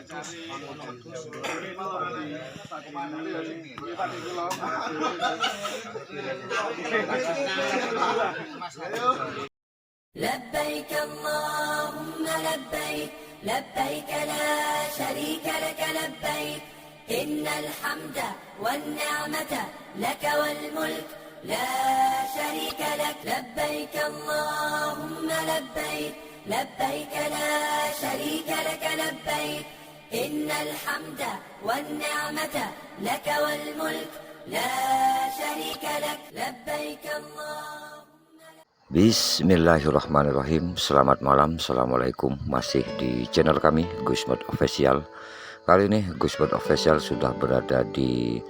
لبيك اللهم لبيك لبيك لا شريك لك لبيك إن الحمد والنعمة لك والملك لا شريك لك لبيك اللهم لبيك لبيك لا شريك لك لبيك إن الحمد والنعمة لك والملك لا شريك لك لبيك اللهم. Bismillahirrahmanirrahim. Selamat malam, assalamualaikum. Masih di channel kami Gusmod Official. Kali ini Gusmod Official sudah berada di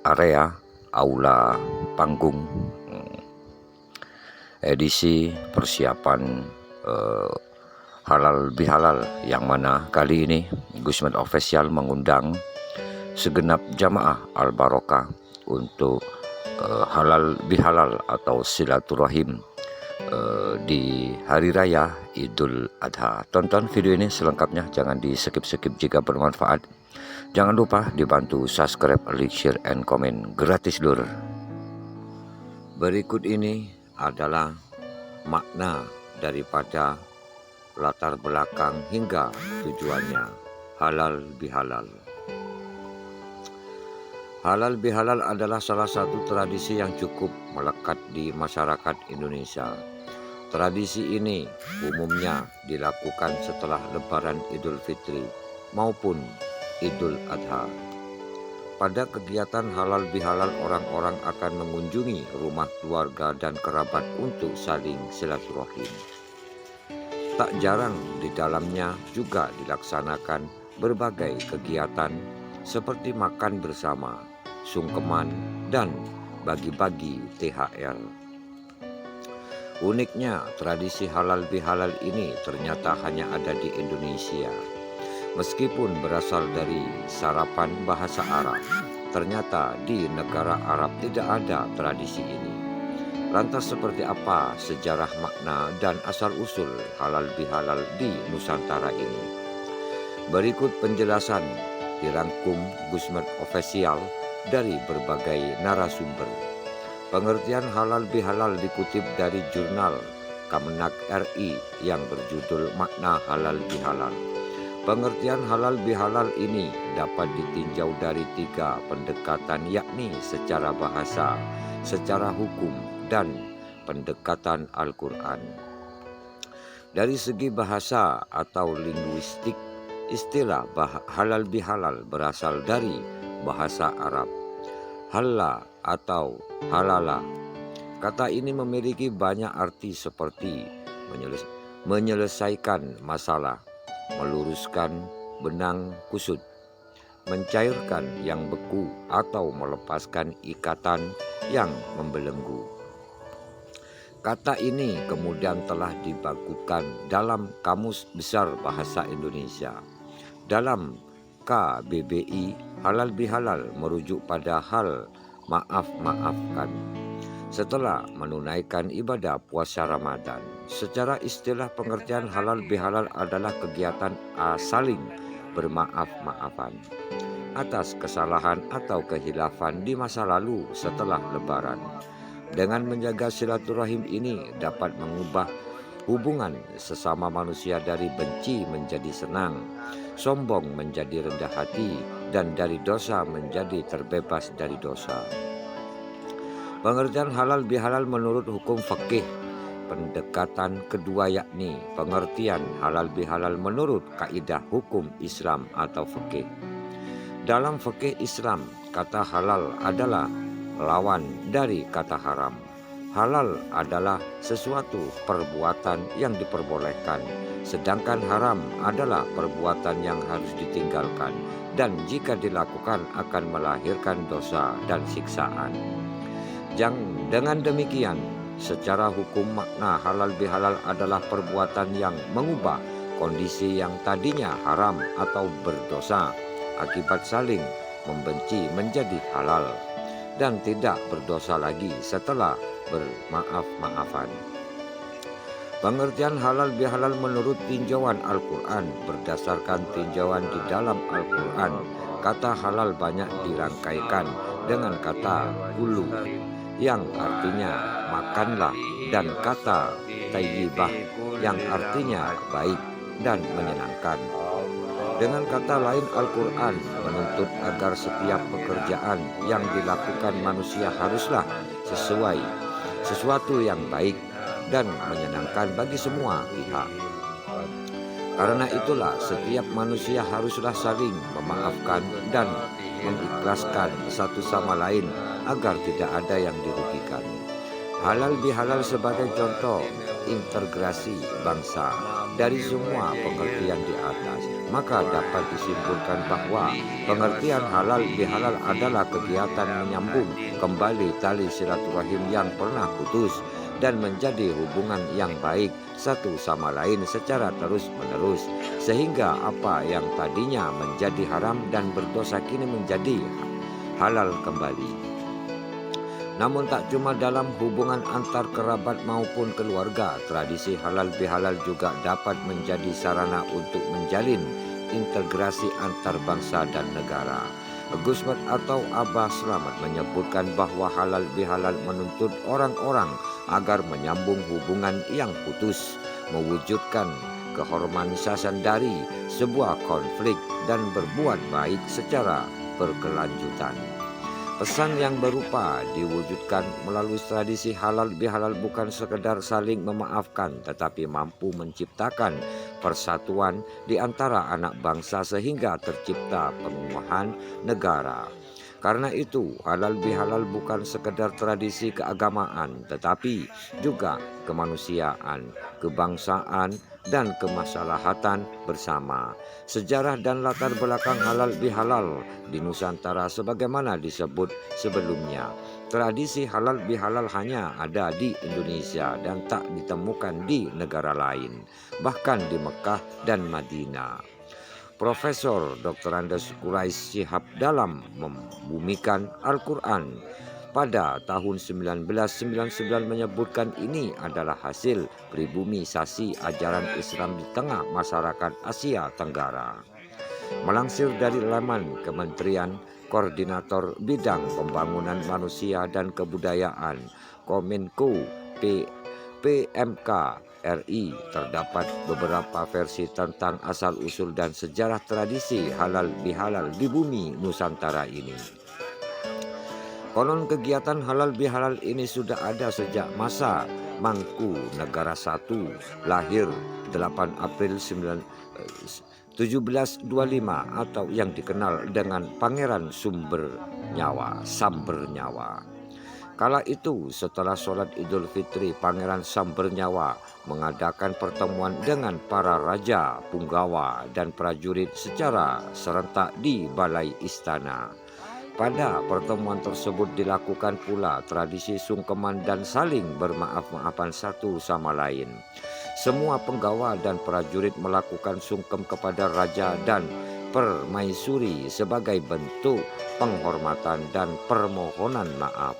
area aula panggung edisi persiapan halal bihalal, yang mana kali ini Gusmod Official mengundang segenap jamaah Al Barokah untuk halal bihalal atau silaturahim di hari raya Idul Adha. Tonton video ini selengkapnya, jangan di skip-skip jika bermanfaat. Jangan lupa dibantu subscribe, like, share, and comment gratis lur. Berikut ini adalah makna daripada latar belakang hingga tujuannya halal bihalal. Halal bihalal adalah salah satu tradisi yang cukup melekat di masyarakat Indonesia. Tradisi ini umumnya dilakukan setelah Lebaran Idul Fitri maupun Idul Adha. Pada kegiatan halal bihalal, orang-orang akan mengunjungi rumah keluarga dan kerabat untuk saling silaturahim. Tak jarang di dalamnya juga dilaksanakan berbagai kegiatan seperti makan bersama, sungkeman, dan bagi-bagi THR. Uniknya, tradisi halal bihalal ini ternyata hanya ada di Indonesia. Meskipun berasal dari sarapan bahasa Arab, ternyata di negara Arab tidak ada tradisi ini. Lantas seperti apa sejarah, makna, dan asal-usul halal bihalal di Nusantara ini? Berikut penjelasan dirangkum Gusmod Official dari berbagai narasumber. Pengertian halal bihalal dikutip dari jurnal Kemenak RI yang berjudul Makna Halal Bihalal. Pengertian halal bihalal ini dapat ditinjau dari 3 pendekatan, yakni secara bahasa, secara hukum, dan pendekatan Al-Quran. Dari segi bahasa atau linguistik, istilah halal bihalal berasal dari bahasa Arab. Halla atau halala. Kata ini memiliki banyak arti seperti menyelesaikan masalah, meluruskan benang kusut, mencairkan yang beku, atau melepaskan ikatan yang membelenggu. Kata ini kemudian telah dibakukan dalam Kamus Besar Bahasa Indonesia. Dalam KBBI, halal bihalal merujuk pada hal maaf-maafkan setelah menunaikan ibadah puasa Ramadan. Secara istilah, pengertian halal bihalal adalah kegiatan saling bermaaf-maafan atas kesalahan atau kehilafan di masa lalu setelah Lebaran. Dengan menjaga silaturahim ini dapat mengubah hubungan sesama manusia dari benci menjadi senang, sombong menjadi rendah hati, dan dari dosa menjadi terbebas dari dosa. Pengertian halal bihalal menurut hukum fikih, pendekatan kedua, yakni pengertian halal bihalal menurut kaidah hukum Islam atau fikih. Dalam fikih Islam, kata halal adalah lawan dari kata haram. Halal adalah sesuatu perbuatan yang diperbolehkan, sedangkan haram adalah perbuatan yang harus ditinggalkan dan jika dilakukan akan melahirkan dosa dan siksaan. Dengan demikian, secara hukum makna halal bihalal adalah perbuatan yang mengubah kondisi yang tadinya haram atau berdosa akibat saling membenci menjadi halal dan tidak berdosa lagi setelah bermaaf-maafan. Pengertian halal bihalal menurut tinjauan Al-Quran berdasarkan tinjauan di dalam Al-Quran. Kata halal banyak dirangkaikan dengan kata kulu yang artinya makanlah dan kata tayyibah yang artinya baik dan menyenangkan. Dengan kata lain, Al-Quran menuntut agar setiap pekerjaan yang dilakukan manusia haruslah sesuai sesuatu yang baik dan menyenangkan bagi semua pihak. Karena itulah setiap manusia haruslah saling memaafkan dan mengikhlaskan satu sama lain agar tidak ada yang dirugikan. Halal bihalal sebagai contoh integrasi bangsa dari semua pengertian di atas, maka dapat disimpulkan bahwa pengertian halal bihalal adalah kegiatan menyambung kembali tali silaturahim yang pernah putus dan menjadi hubungan yang baik satu sama lain secara terus-menerus, sehingga apa yang tadinya menjadi haram dan berdosa kini menjadi halal kembali. Namun tak cuma dalam hubungan antar kerabat maupun keluarga, tradisi halal bihalal juga dapat menjadi sarana untuk menjalin integrasi antar bangsa dan negara. Gusmat atau Abah Slamet menyebutkan bahwa halal bihalal menuntut orang-orang agar menyambung hubungan yang putus, mewujudkan keharmonisan dari sebuah konflik dan berbuat baik secara berkelanjutan. Pesan yang berupa diwujudkan melalui tradisi halal bihalal bukan sekedar saling memaafkan, tetapi mampu menciptakan persatuan di antara anak bangsa sehingga tercipta pengukuhan negara. Karena itu, halal bihalal bukan sekedar tradisi keagamaan, tetapi juga kemanusiaan, kebangsaan, dan kemaslahatan bersama. Sejarah dan latar belakang halal bihalal di Nusantara sebagaimana disebut sebelumnya. Tradisi halal bihalal hanya ada di Indonesia dan tak ditemukan di negara lain, bahkan di Mekah dan Madinah. Profesor Dr. Andes Quraisy Shihab dalam membumikan Al-Quran pada tahun 1999 menyebutkan ini adalah hasil pribumisasi ajaran Islam di tengah masyarakat Asia Tenggara. Melansir dari laman Kementerian Koordinator Bidang Pembangunan Manusia dan Kebudayaan Kominfo PMK RI, terdapat beberapa versi tentang asal-usul dan sejarah tradisi halal bihalal di bumi Nusantara ini. Konon kegiatan halal bihalal ini sudah ada sejak masa Mangku Negara I lahir 8 April 1725 atau yang dikenal dengan Pangeran Samber Nyawa. Kala itu setelah sholat Idul Fitri, Pangeran Samber Nyawa mengadakan pertemuan dengan para raja, punggawa, dan prajurit secara serentak di balai istana. Pada pertemuan tersebut dilakukan pula tradisi sungkeman dan saling bermaaf-maafan satu sama lain. Semua penggawa dan prajurit melakukan sungkem kepada raja dan permaisuri sebagai bentuk penghormatan dan permohonan maaf.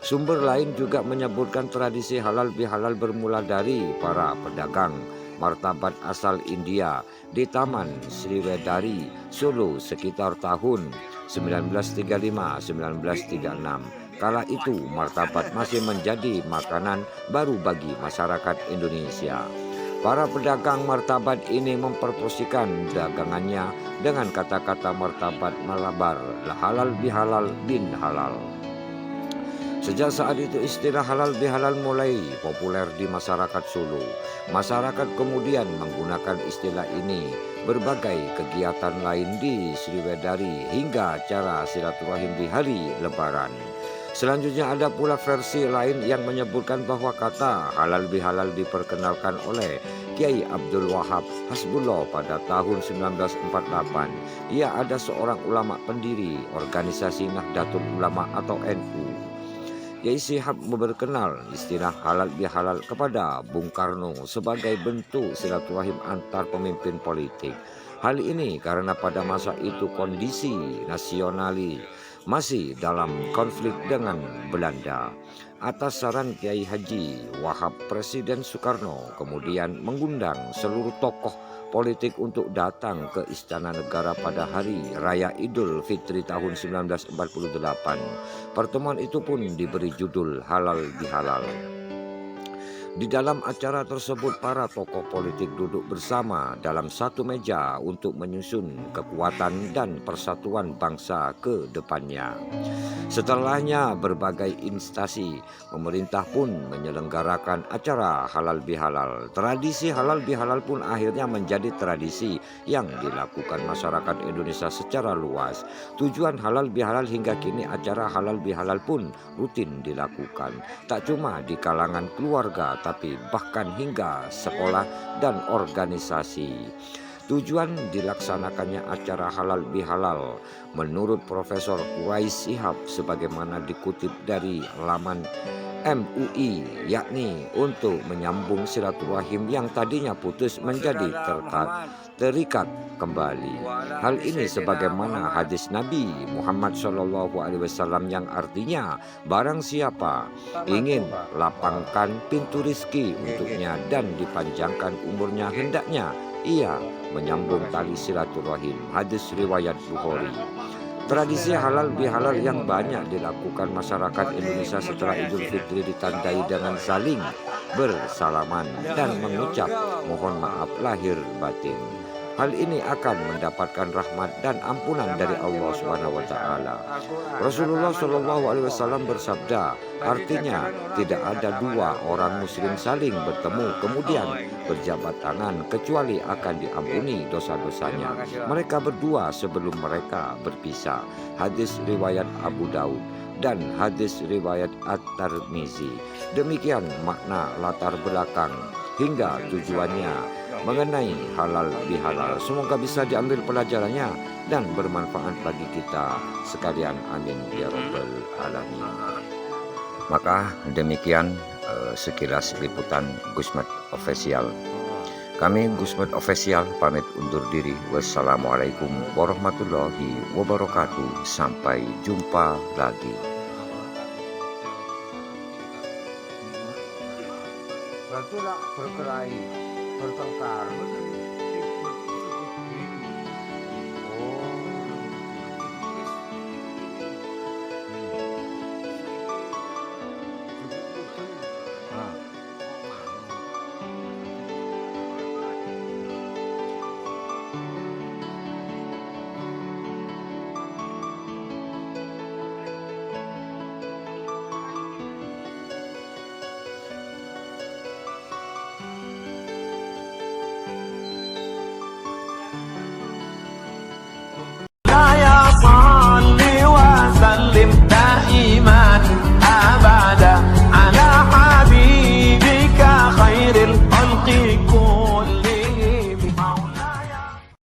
Sumber lain juga menyebutkan tradisi halal bihalal bermula dari para pedagang martabat asal India di Taman Sriwedari, Solo sekitar tahun 1935-1936. Kala itu martabat masih menjadi makanan baru bagi masyarakat Indonesia. Para pedagang martabat ini mempromosikan dagangannya dengan kata-kata martabat Malabar, halal bihalal bin halal. Sejak saat itu istilah halal bihalal mulai populer di masyarakat Solo. Masyarakat kemudian menggunakan istilah ini berbagai kegiatan lain di Sriwedari hingga acara silaturahim di hari Lebaran. Selanjutnya ada pula versi lain yang menyebutkan bahwa kata halal bihalal diperkenalkan oleh Kiai Abdul Wahab Hasbullah pada tahun 1948. Ia ada seorang ulama pendiri organisasi Nahdlatul Ulama atau NU. Kiai Shihab berkenal istilah halal bihalal kepada Bung Karno sebagai bentuk silaturahim antar pemimpin politik. Hal ini karena pada masa itu kondisi nasionalis masih dalam konflik dengan Belanda. Atas saran Kiai Haji Wahab, Presiden Soekarno kemudian mengundang seluruh tokoh politik untuk datang ke Istana Negara pada hari Raya Idul Fitri tahun 1948. Pertemuan itu pun diberi judul Halal Bihalal. Di dalam acara tersebut, para tokoh politik duduk bersama dalam satu meja untuk menyusun kekuatan dan persatuan bangsa ke depannya. Setelahnya, berbagai instansi pemerintah pun menyelenggarakan acara halal bihalal. Tradisi halal bihalal pun akhirnya menjadi tradisi yang dilakukan masyarakat Indonesia secara luas. Tujuan halal bihalal hingga kini acara halal bihalal pun rutin dilakukan. Tak cuma di kalangan keluarga, tapi bahkan hingga sekolah dan organisasi. Tujuan dilaksanakannya acara halal bihalal menurut Profesor Quraish Shihab sebagaimana dikutip dari laman MUI, yakni untuk menyambung silaturahim yang tadinya putus menjadi terikat kembali. Hal ini sebagaimana hadis Nabi Muhammad SAW yang artinya barang siapa ingin lapangkan pintu rizki untuknya dan dipanjangkan umurnya, hendaknya ia menyambung tali silaturahim. Hadis riwayat Bukhari. Tradisi halal bihalal yang banyak dilakukan masyarakat Indonesia setelah Idul Fitri ditandai dengan saling bersalaman dan mengucap mohon maaf lahir batin. Hal ini akan mendapatkan rahmat dan ampunan dari Allah SWT. Rasulullah SAW bersabda, artinya tidak ada dua orang muslim saling bertemu kemudian berjabat tangan kecuali akan diampuni dosa-dosanya mereka berdua sebelum mereka berpisah. Hadis riwayat Abu Daud dan hadis riwayat At-Tirmizi. Demikian makna latar belakang hingga tujuannya mengenai halal bihalal. Semoga bisa diambil pelajarannya dan bermanfaat bagi kita sekalian. Amin ya rabbal alamin. Maka demikian sekilas liputan Gusmed Official. Kami Gusmed Official pamit undur diri. Wassalamualaikum warahmatullahi wabarakatuh. Sampai jumpa lagi. Bergerak berkelahi bertengkar